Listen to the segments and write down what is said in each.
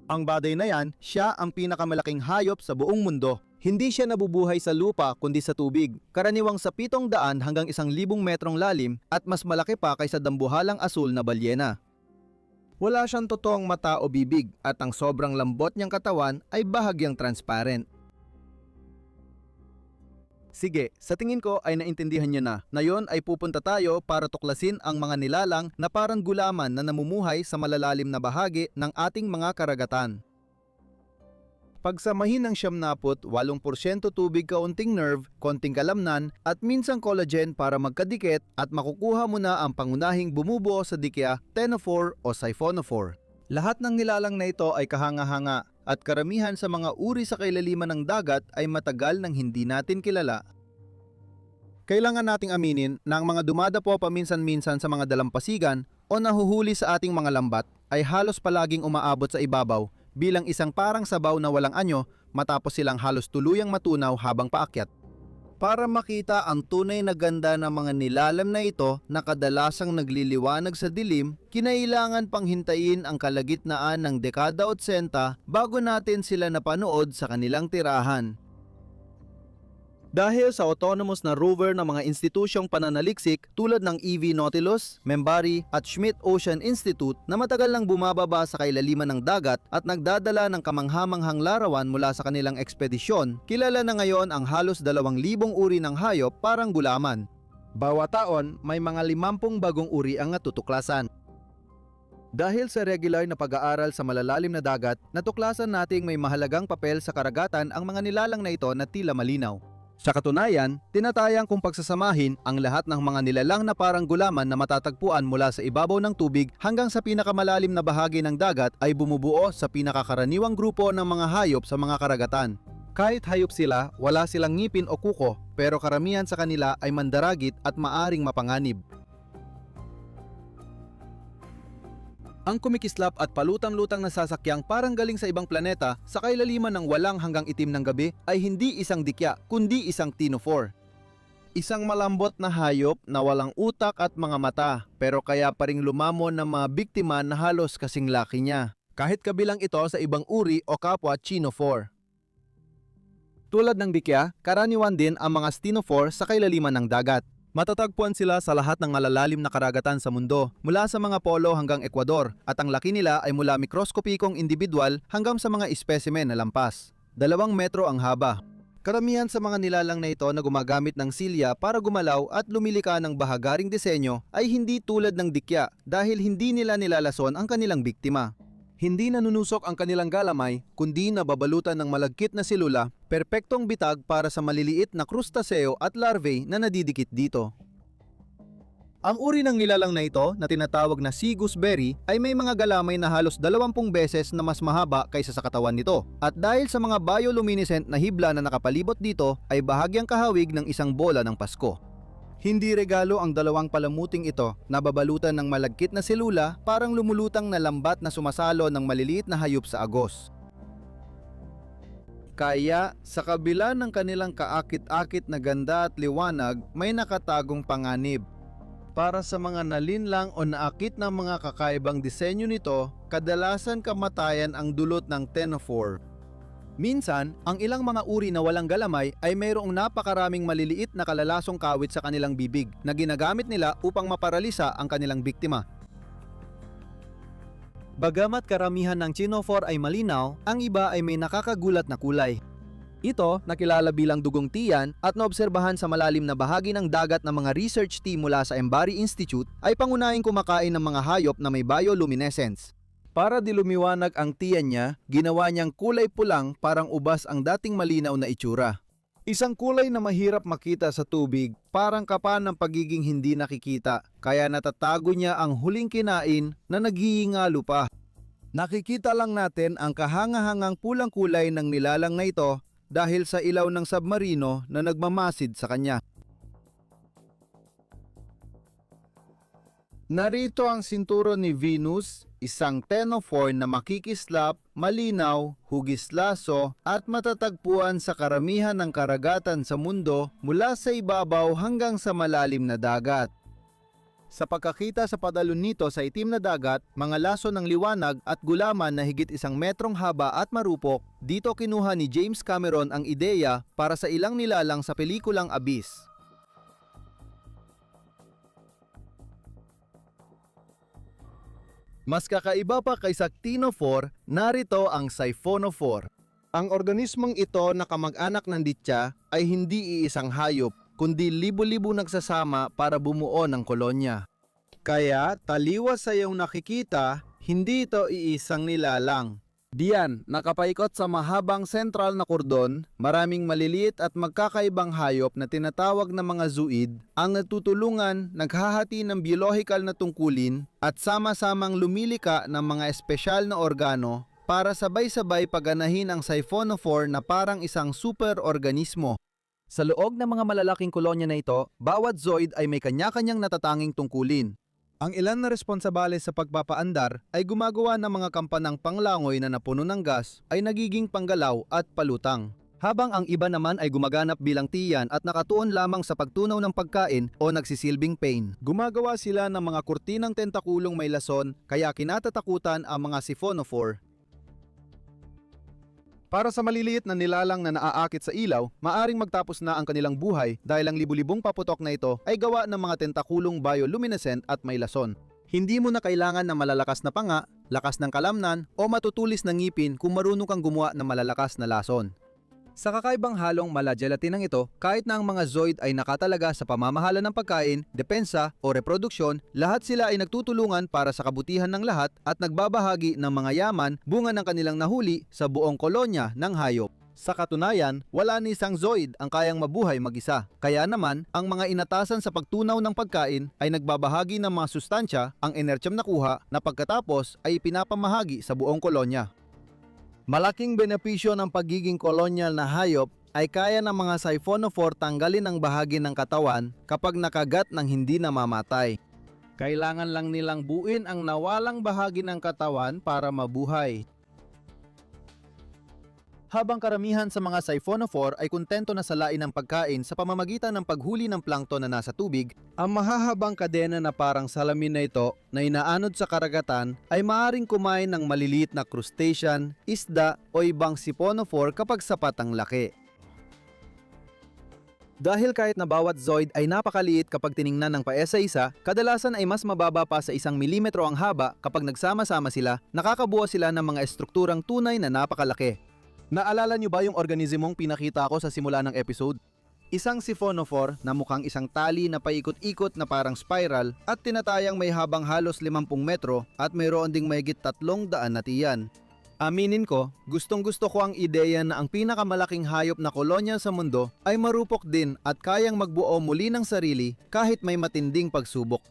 Ang baday na yan, siya ang pinakamalaking hayop sa buong mundo. Hindi siya nabubuhay sa lupa kundi sa tubig, karaniwang sa 700 hanggang 1,000 metrong lalim at mas malaki pa kaysa dambuhalang asul na balyena. Wala siyang totoong mata o bibig at ang sobrang lambot niyang katawan ay bahagyang transparent. Sige, sa tingin ko ay naintindihan niyo na. Ngayon ay pupunta tayo para tuklasin ang mga nilalang na parang gulaman na namumuhay sa malalalim na bahagi ng ating mga karagatan. Pagsamahin ng 78% tubig, kaunting nerve, konting kalamnan at minsang collagen para magkadikit at makukuha mo na ang pangunahing bumubuo sa dikya, ctenophore o siphonophore. Lahat ng nilalang na ito ay kahanga-hanga at karamihan sa mga uri sa kailaliman ng dagat ay matagal nang hindi natin kilala. Kailangan nating aminin na ang mga dumadapo paminsan-minsan sa mga dalampasigan o nahuhuli sa ating mga lambat ay halos palaging umaabot sa ibabaw bilang isang parang sabaw na walang anyo matapos silang halos tuluyang matunaw habang paakyat. Para makita ang tunay na ganda ng mga nilalam na ito na kadalasang nagliliwanag sa dilim, kinailangan pang hintayin ang kalagitnaan ng dekada 80 bago natin sila napanood sa kanilang tirahan. Dahil sa autonomous na rover ng mga institusyong pananaliksik tulad ng EV Nautilus, Membari at Schmidt Ocean Institute na matagal nang bumababa sa kailaliman ng dagat at nagdadala ng kamanghamanghang larawan mula sa kanilang ekspedisyon, kilala na ngayon ang halos 2,000 uri ng hayop parang gulaman. Bawat taon, may mga 50 bagong uri ang natutuklasan. Dahil sa regular na pag-aaral sa malalalim na dagat, natuklasan nating may mahalagang papel sa karagatan ang mga nilalang na ito na tila malinaw. Sa katunayan, tinatayang kung pagsasamahin ang lahat ng mga nilalang na parang gulaman na matatagpuan mula sa ibabaw ng tubig hanggang sa pinakamalalim na bahagi ng dagat ay bumubuo sa pinakakaraniwang grupo ng mga hayop sa mga karagatan. Kahit hayop sila, wala silang ngipin o kuko, pero karamihan sa kanila ay mandaragit at maaring mapanganib. Ang kumikislap at palutang-lutang na sasakyang parang galing sa ibang planeta sa kailaliman ng walang hanggang itim ng gabi ay hindi isang dikya kundi isang ctenophore. Isang malambot na hayop na walang utak at mga mata pero kaya pa ring lumamon ng mga biktima na halos kasing laki niya. Kahit kabilang ito sa ibang uri o kapwa ctenophore. Tulad ng dikya, karaniwan din ang mga ctenophore sa kailaliman ng dagat. Matatagpuan sila sa lahat ng malalalim na karagatan sa mundo, mula sa mga polo hanggang Ecuador, at ang laki nila ay mula mikroskopikong individual hanggang sa mga espesimen na lampas. 2 metro ang haba. Karamihan sa mga nilalang na ito na gumagamit ng silya para gumalaw at lumilika ng bahagaring disenyo ay hindi tulad ng dikya dahil hindi nila nilalason ang kanilang biktima. Hindi nanunusok ang kanilang galamay kundi nababalutan ng malagkit na selula, perpektong bitag para sa maliliit na krustaseo at larvae na nadidikit dito. Ang uri ng nilalang na ito na tinatawag na sea gooseberry ay may mga galamay na halos 20 beses na mas mahaba kaysa sa katawan nito. At dahil sa mga bioluminescent na hibla na nakapalibot dito ay bahagyang kahawig ng isang bola ng Pasko. Hindi regalo ang 2 palamuting ito na babalutan ng malagkit na selula parang lumulutang na lambat na sumasalo ng maliliit na hayop sa agos. Kaya sa kabila ng kanilang kaakit-akit na ganda at liwanag may nakatagong panganib. Para sa mga nalinlang o naakit ng mga kakaibang disenyo nito, kadalasan kamatayan ang dulot ng ctenophore. Minsan, ang ilang mga uri na walang galamay ay mayroong napakaraming maliliit na kalalasong kawit sa kanilang bibig na ginagamit nila upang maparalisa ang kanilang biktima. Bagamat karamihan ng ctenophore ay malinaw, ang iba ay may nakakagulat na kulay. Ito, nakilala bilang dugong tiyan at naobserbahan sa malalim na bahagi ng dagat ng mga research team mula sa Membari Institute, ay pangunahing kumakain ng mga hayop na may bioluminescence. Para di lumiwanag ang tiyan niya, ginawa niyang kulay pulang parang ubas ang dating malinaw na itsura. Isang kulay na mahirap makita sa tubig, parang kapan ng pagiging hindi nakikita, kaya natatago niya ang huling kinain na naghihingalo pa. Nakikita lang natin ang kahangahangang pulang kulay ng nilalang na ito dahil sa ilaw ng submarino na nagmamasid sa kanya. Narito ang sinturon ni Venus, isang ctenophore na makikislap, malinaw, hugis-laso at matatagpuan sa karamihan ng karagatan sa mundo mula sa ibabaw hanggang sa malalim na dagat. Sa pagkakita sa padalon nito sa itim na dagat, mga laso ng liwanag at gulaman na higit 1 metrong haba at marupok, dito kinuha ni James Cameron ang ideya para sa ilang nilalang sa pelikulang Abyss. Mas kakaiba pa kay Ctenophore, narito ang Siphonophore. Ang organismong ito na kamag-anak ng ditya ay hindi iisang hayop, kundi libo-libo nagsasama para bumuo ng kolonya. Kaya taliwas sa iyong nakikita, hindi ito iisang nilalang. Diyan, nakapaikot sa mahabang sentral na kordon, maraming maliliit at magkakaibang hayop na tinatawag na mga zooid ang natutulungan, naghahati ng biyolohikal na tungkulin at sama-samang lumilika ng mga espesyal na organo para sabay-sabay paganahin ang Siphonophore na parang isang superorganismo. Sa loob ng mga malalaking kolonya na ito, bawat zooid ay may kanya-kanyang natatanging tungkulin. Ang ilan na responsabale sa pagpapaandar ay gumagawa ng mga kampanang panglangoy na napuno ng gas ay nagiging panggalaw at palutang. Habang ang iba naman ay gumaganap bilang tiyan at nakatuon lamang sa pagtunaw ng pagkain o nagsisilbing pain. Gumagawa sila ng mga kurtinang tentakulong may lason kaya kinatatakutan ang mga Siphonophore. Para sa maliliit na nilalang na naaakit sa ilaw, maaring magtapos na ang kanilang buhay dahil ang libu-libong paputok na ito ay gawa ng mga tentakulong bioluminescent at may lason. Hindi mo na kailangan ng malalakas na panga, lakas ng kalamnan o matutulis na ngipin kung marunong kang gumawa ng malalakas na lason. Sa kakaibang halong mala-gelatinang ito, kahit na ang mga zooid ay nakatalaga sa pamamahala ng pagkain, depensa o reproduksyon, lahat sila ay nagtutulungan para sa kabutihan ng lahat at nagbabahagi ng mga yaman bunga ng kanilang nahuli sa buong kolonya ng hayop. Sa katunayan, wala ni isang zooid ang kayang mabuhay mag-isa. Kaya naman, ang mga inatasan sa pagtunaw ng pagkain ay nagbabahagi ng mga sustansya ang inertsyang nakuha na pagkatapos ay pinapamahagi sa buong kolonya. Malaking benepisyo ng pagiging kolonyal na hayop ay kaya ng mga Siphonophore tanggalin ang bahagi ng katawan kapag nakagat ng hindi namamatay. Kailangan lang nilang buuin ang nawalang bahagi ng katawan para mabuhay. Habang karamihan sa mga Siphonophore ay kontento na salain ang pagkain sa pamamagitan ng paghuli ng plankton na nasa tubig, ang mahahabang kadena na parang salamin na ito na inaanod sa karagatan ay maaaring kumain ng maliliit na crustacean, isda o ibang Siphonophore kapag sapat ang laki. Dahil kahit na bawat zooid ay napakaliit kapag tiningnan ng paesa-isa, kadalasan ay mas mababa pa sa 1 milimetro ang haba kapag nagsama-sama sila, nakakabuo sila ng mga estrukturang tunay na napakalaki. Naalala niyo ba yung organismong pinakita ko sa simula ng episode? Isang Siphonophore na mukhang isang tali na paikot-ikot na parang spiral at tinatayang may habang halos 50 metro at mayroon ding mahigit 300 na tiyan. Aminin ko, gustong-gusto ko ang ideya na ang pinakamalaking hayop na kolonya sa mundo ay marupok din at kayang magbuo muli ng sarili kahit may matinding pagsubok.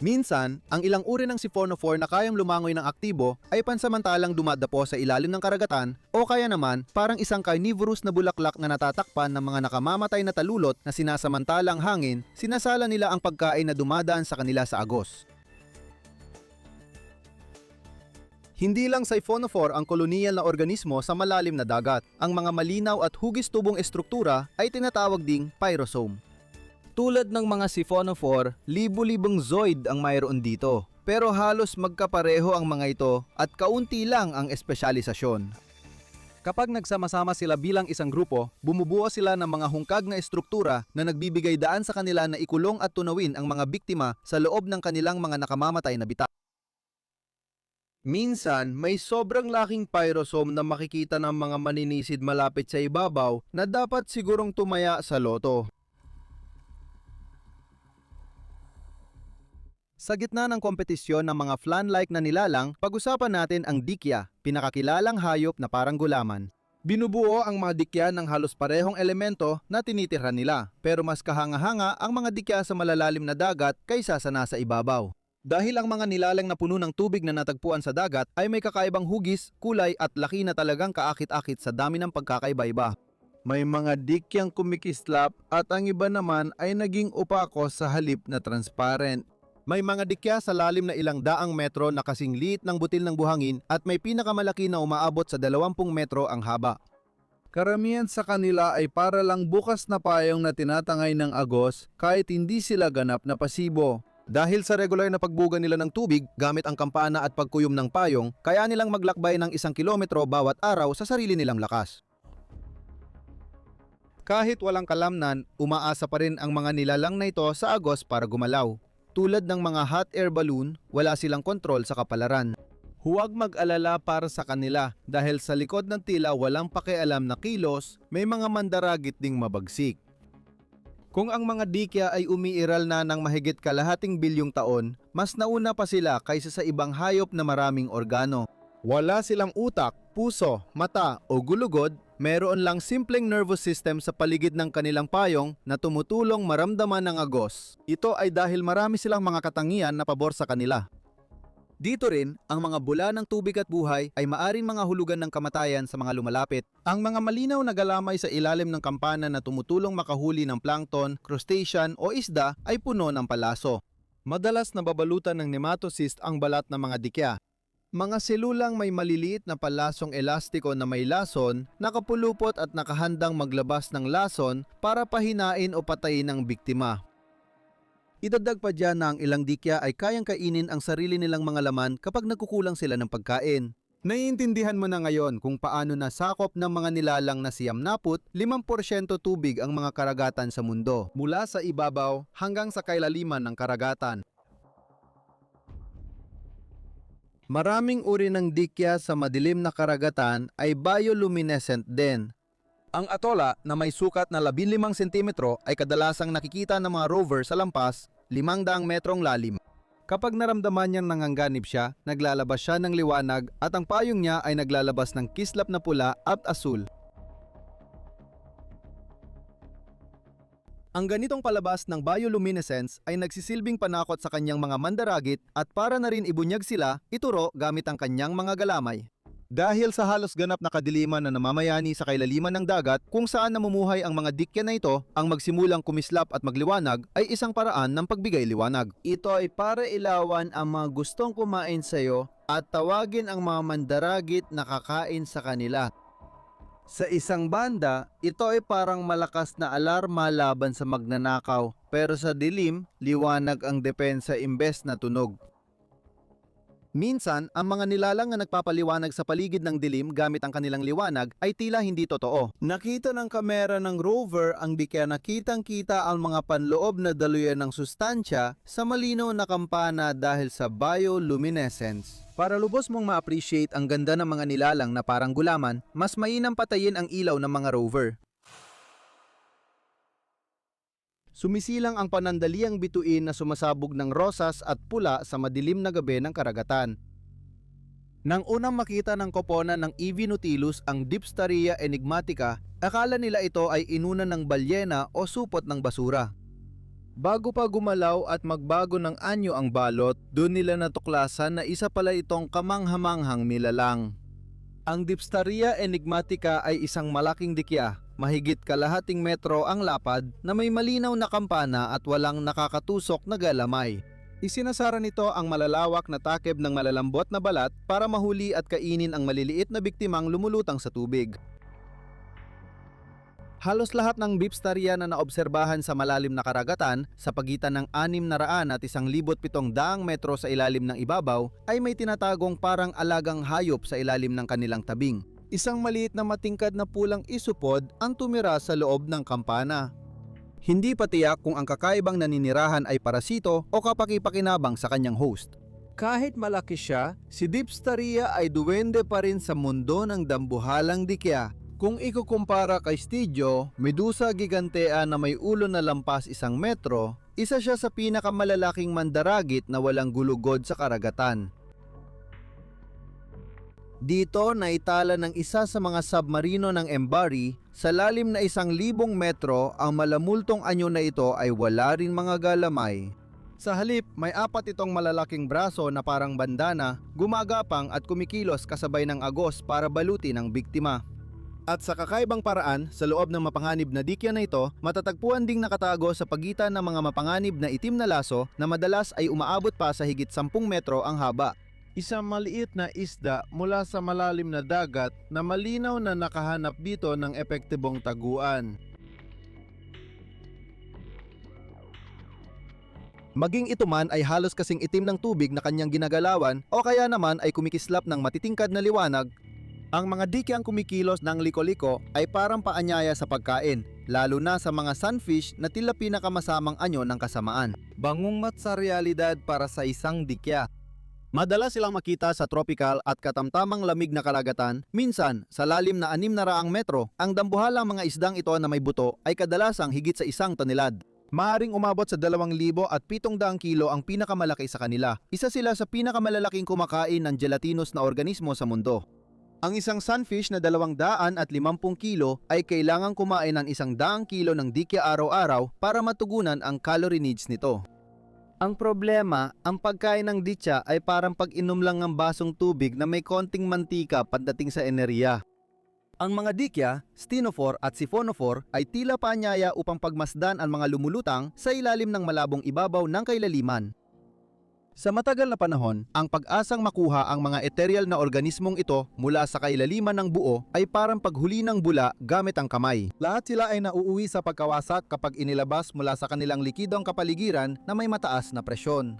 Minsan, ang ilang uri ng Siphonophore na kayang lumangoy ng aktibo ay pansamantalang dumadapo sa ilalim ng karagatan o kaya naman parang isang carnivorous na bulaklak na natatakpan ng mga nakamamatay na talulot na sinasamantalang hangin, sinasala nila ang pagkain na dumadaan sa kanila sa agos. Hindi lang Siphonophore ang kolonyal na organismo sa malalim na dagat. Ang mga malinaw at hugis-tubong estruktura ay tinatawag ding pyrosome. Tulad ng mga Siphonophore, libu-libong zooid ang mayroon dito. Pero halos magkapareho ang mga ito at kaunti lang ang espesyalisasyon. Kapag nagsama-sama sila bilang isang grupo, bumubuo sila ng mga hungkag na estruktura na nagbibigay daan sa kanila na ikulong at tunawin ang mga biktima sa loob ng kanilang mga nakamamatay na bitak. Minsan, may sobrang laking pyrosome na makikita ng mga maninisid malapit sa ibabaw na dapat sigurong tumaya sa loto. Sa gitna ng kompetisyon ng mga flan-like na nilalang, pag-usapan natin ang dikya, pinakakilalang hayop na parang gulaman. Binubuo ang mga dikya ng halos parehong elemento na tinitirhan nila, pero mas kahanga-hanga ang mga dikya sa malalalim na dagat kaysa sa nasa ibabaw. Dahil ang mga nilalang na puno ng tubig na natagpuan sa dagat ay may kakaibang hugis, kulay at laki na talagang kaakit-akit sa dami ng pagkakaiba-iba. May mga dikyang kumikislap at ang iba naman ay naging opako sa halip na transparent. May mga dikya sa lalim na ilang daang metro na kasing liit ng butil ng buhangin at may pinakamalaki na umaabot sa 20 metro ang haba. Karamihan sa kanila ay para lang bukas na payong na tinatangay ng agos kahit hindi sila ganap na pasibo. Dahil sa regular na pagbuga nila ng tubig gamit ang kampana at pagkuyom ng payong, kaya nilang maglakbay ng 1 kilometro bawat araw sa sarili nilang lakas. Kahit walang kalamnan, umaasa pa rin ang mga nilalang na ito sa agos para gumalaw. Tulad ng mga hot air balloon, wala silang kontrol sa kapalaran. Huwag mag-alala para sa kanila dahil sa likod ng tila walang pakialam na kilos, may mga mandaragit ding mabagsik. Kung ang mga dikya ay umiiral na ng mahigit kalahating bilyong taon, mas nauna pa sila kaysa sa ibang hayop na maraming organo. Wala silang utak, puso, mata o gulugod, meron lang simpleng nervous system sa paligid ng kanilang payong na tumutulong maramdaman ng agos. Ito ay dahil marami silang mga katangian na pabor sa kanila. Dito rin, ang mga bula ng tubig at buhay ay maaring mga hulugan ng kamatayan sa mga lumalapit. Ang mga malinaw na galamay sa ilalim ng kampana na tumutulong makahuli ng plankton, crustacean o isda ay puno ng palaso. Madalas nababalutan ng nematocyst ang balat ng mga dikya. Mga selulang may maliliit na palasong elastiko na may lason, nakapulupot at nakahandang maglabas ng lason para pahinain o patayin ang biktima. Idagdag pa dyan na ang ilang dikya ay kayang kainin ang sarili nilang mga laman kapag nagkukulang sila ng pagkain. Naiintindihan mo na ngayon kung paano nasakop ng mga nilalang na siyamnaput, 5% tubig ang mga karagatan sa mundo, mula sa ibabaw hanggang sa kailaliman ng karagatan. Maraming uri ng dikya sa madilim na karagatan ay bioluminescent din. Ang atola na may sukat na 15 cm ay kadalasang nakikita ng mga rover sa lampas 500 metrong lalim. Kapag naramdaman niyang nanganganib siya, naglalabas siya ng liwanag at ang payong niya ay naglalabas ng kislap na pula at asul. Ang ganitong palabas ng bioluminescence ay nagsisilbing panakot sa kanyang mga mandaragit at para na rin ibunyag sila, ituro gamit ang kanyang mga galamay. Dahil sa halos ganap na kadiliman na namamayani sa kailaliman ng dagat kung saan namumuhay ang mga dikya na ito, ang magsimulang kumislap at magliwanag ay isang paraan ng pagbigay liwanag. Ito ay para ilawan ang mga gustong kumain sa iyo at tawagin ang mga mandaragit na kakain sa kanila. Sa isang banda, ito ay parang malakas na alarma laban sa magnanakaw, pero sa dilim, liwanag ang depensa imbes na tunog. Minsan, ang mga nilalang na nagpapaliwanag sa paligid ng dilim gamit ang kanilang liwanag ay tila hindi totoo. Nakita ng kamera ng rover ang dikya na kitang-kita ang mga panloob na daluyan ng sustansya sa malinaw na kampana dahil sa bioluminescence. Para lubos mong ma-appreciate ang ganda ng mga nilalang na parang gulaman, mas mainam patayin ang ilaw ng mga rover. Sumisilang ang panandaliang bituin na sumasabog ng rosas at pula sa madilim na gabi ng karagatan. Nang unang makita ng koponan ng Evinautilus ang Dipstaria enigmatica, akala nila ito ay inunan ng balyena o supot ng basura. Bago pa gumalaw at magbago ng anyo ang balot, doon nila natuklasan na isa pala itong kamanghamanghang nilalang. Ang Dipstaria enigmatica ay isang malaking dikya, mahigit kalahating metro ang lapad na may malinaw na kampana at walang nakakatusok na galamay. Isinasara nito ang malalawak na takeb ng malalambot na balat para mahuli at kainin ang maliliit na biktimang lumulutang sa tubig. Halos lahat ng Dipstaria na naobserbahan sa malalim na karagatan sa pagitan ng 600 at 1,700 metro sa ilalim ng ibabaw ay may tinatagong parang alagang hayop sa ilalim ng kanilang tabing. Isang maliit na matingkad na pulang isupod ang tumira sa loob ng kampana. Hindi pa tiyak kung ang kakaibang naninirahan ay parasito o kapakipakinabang sa kanyang host. Kahit malaki siya, si Dipstaria ay duwende pa rin sa mundo ng dambuhalang dikya. Kung ikukumpara kay Stygia, Medusa gigantea na may ulo na lampas 1 metro, isa siya sa pinakamalalaking mandaragit na walang gulugod sa karagatan. Dito naitala ng isa sa mga submarino ng Embari, sa lalim na 1,000 metro ang malamultong anyo na ito ay wala ring mga galamay. Sa halip, may 4 itong malalaking braso na parang bandana, gumagapang at kumikilos kasabay ng agos para balutin ang biktima. At sa kakaibang paraan, sa loob ng mapanganib na dikya na ito, matatagpuan ding nakatago sa pagitan ng mga mapanganib na itim na laso na madalas ay umaabot pa sa higit 10 metro ang haba. Isang maliit na isda mula sa malalim na dagat na malinaw na nakahanap dito ng epektibong taguan. Maging ito man ay halos kasing itim ng tubig na kanyang ginagalawan o kaya naman ay kumikislap ng matitingkad na liwanag, ang mga dikyang kumikilos ng liko-liko ay parang paanyaya sa pagkain, lalo na sa mga sunfish na tila pinakamasamang anyo ng kasamaan. Bangungot sa realidad para sa isang dikya. Madalas silang makita sa tropical at katamtamang lamig na karagatan, minsan sa lalim na 600 metro, ang dambuhalang mga isdang ito na may buto ay kadalasang higit sa 1 tonelad. Maaring umabot sa 2,000 at 700 kilo ang pinakamalaki sa kanila. Isa sila sa pinakamalalaking kumakain ng gelatinous na organismo sa mundo. Ang isang sunfish na 250 kilo ay kailangang kumain ng 100 kilo ng dikya araw-araw para matugunan ang calorie needs nito. Ang problema, ang pagkain ng ditya ay parang pag-inom lang ng basong tubig na may konting mantika pagdating sa enerhiya. Ang mga dikya, stenophore at siphonophore ay tila paanyaya upang pagmasdan ang mga lumulutang sa ilalim ng malabong ibabaw ng kailaliman. Sa matagal na panahon, ang pag-asang makuha ang mga ethereal na organismong ito mula sa kailaliman ng buo ay parang paghuli ng bula gamit ang kamay. Lahat sila ay nauuwi sa pagkawasak kapag inilabas mula sa kanilang likidong kapaligiran na may mataas na presyon.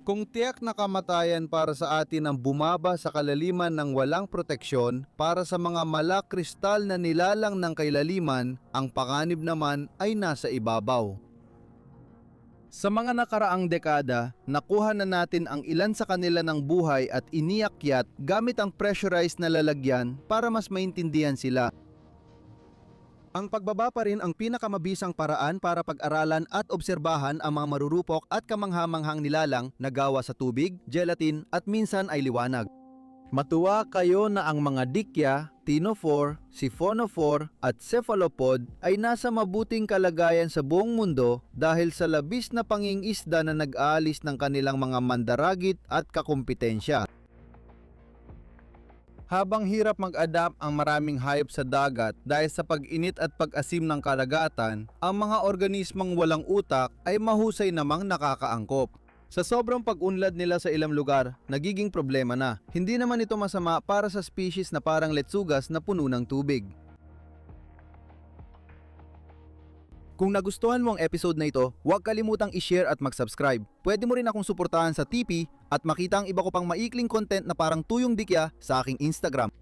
Kung tiyak na kamatayan para sa atin ang bumaba sa kalaliman ng walang proteksyon, para sa mga malakristal na nilalang ng kailaliman, ang panganib naman ay nasa ibabaw. Sa mga nakaraang dekada, nakuha na natin ang ilan sa kanila ng buhay at iniakyat gamit ang pressurized na lalagyan para mas maintindihan sila. Ang pagbaba pa rin ang pinakamabisang paraan para pag-aralan at obserbahan ang mga marurupok at kamanghamanghang nilalang na gawa sa tubig, gelatin at minsan ay liwanag. Matuwa kayo na ang mga dikya, ctenophore, siphonophore at cephalopod ay nasa mabuting kalagayan sa buong mundo dahil sa labis na pangingisda na nag-aalis ng kanilang mga mandaragit at kakumpetensya. Habang hirap mag-adapt ang maraming hayop sa dagat dahil sa pag-init at pag-asim ng karagatan, ang mga organismong walang utak ay mahusay namang nakakaangkop. Sa sobrang pag-unlad nila sa ilang lugar, nagiging problema na. Hindi naman ito masama para sa species na parang letsugas na puno ng tubig. Kung nagustuhan mo ang episode na ito, huwag kalimutang i-share at mag-subscribe. Pwede mo rin akong suportahan sa TP at makita ang iba ko pang maikling content na parang tuyong dikya sa aking Instagram.